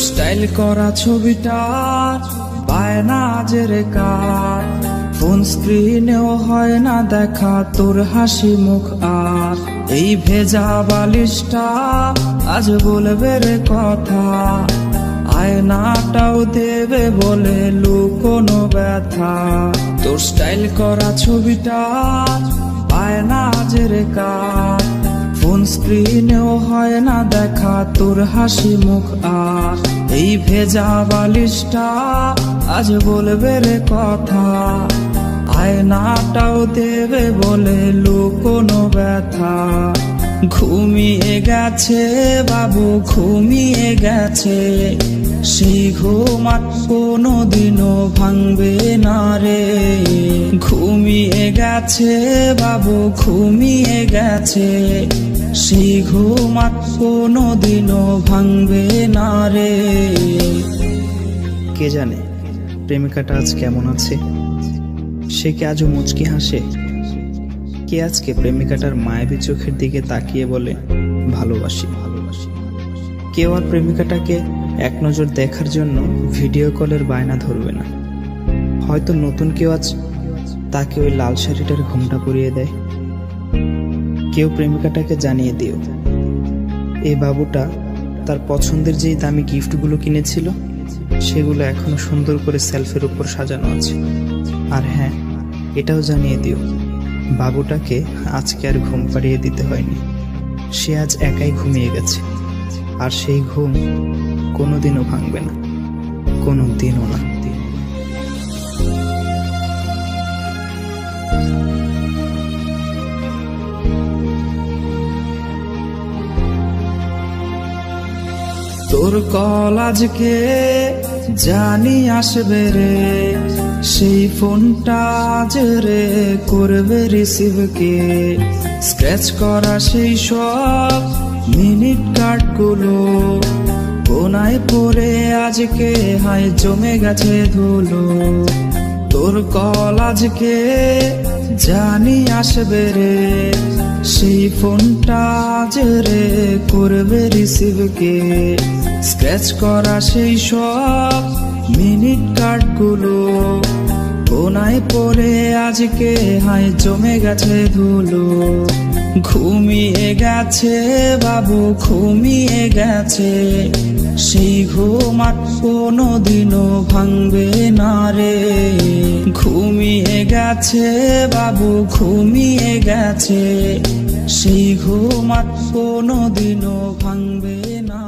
Style করা ছবিটা বায়না আজের কার, ফোন স্ক্রিনেও হয় না দেখা তোর হাসি মুখ। আর এই ভেজা বালিশটা আজ বলবে রে কথা, আয়নাটাও দেবে বলে লুকোনো ব্যথা। তোর স্টাইল করা ছবিটা বায়না আজের কার, ফোন স্ক্রিনেও হয় না দেখা তোর হাসি মুখ। আর এই ভেজা বালিশটা আজ বলবে রে কথা, আয়নাটাও দেবে বলে লুকোনো ব্যথা। ঘুমিয়ে গেছে বাবু, ঘুমিয়ে গেছে, সেই ঘুম আর কোনোদিনও ভাঙবে না রে। ঘুমিয়ে গেছে বাবু, ঘুমিয়ে গেছে, সেই ঘুম আর কোনোদিনও ভাঙবে না রে। কে জানে প্রেমিকাটা আজ কেমন আছে, সে কি আজও মুচকি হাসে? কে আজকে প্রেমিকাটার মায়াবী চোখের দিকে তাকিয়ে বলে ভালোবাসি ভালোবাসি? কেউ আর প্রেমিকাটাকে এক নজর দেখার জন্য ভিডিও কলের বায়না ধরবে না। হয়তো নতুন কেউ আজ তাকে ওই লাল শাড়িটার ঘোমটা পরিয়ে দেয়। কেউ প্রেমিকাটাকে জানিয়ে দিও এই বাবুটা তার পছন্দের যেই দামি গিফটগুলো কিনেছিল সেগুলো এখনো সুন্দর করে সেলফের উপর সাজানো আছে। আর হ্যাঁ, এটাও জানিয়ে দিও বাবুটাকে আজকে আর ঘুম পাড়িয়ে দিতে হয়নি, সে আজ একাই ঘুমিয়ে গেছে। আর সেই ঘুম কোনোদিনও ভাঙবে না, কোনোদিনও না। তোর কল আজকে জানি আসবে রে, সেই ফোনটা আজ রে করবে রিসিভ কে। স্ক্র্যাচ করা সেই সব মিনিট কার্ডগুলো কোনায় পড়ে আজকে হায় জমে গেছে ধুলো। তোর কল আজকে জানি আসবে রে, সেই ফোনটা আজ রে করবে রিসিভ কে। স্ক্র্যাচ করা সেই সব মিনিট কার্ডগুলো কোনায় পড়ে আজকে হায় জমে গেছে ধুলো। ঘুমিয়ে গেছে বাবু, ঘুমিয়ে গেছে, সেই ঘুম আর কোনোদিনও ভাঙবে না রে। ঘুমিয়ে গেছে বাবু, ঘুমিয়ে গেছে, সেই ঘুম আর কোনোদিনও ভাঙবে না।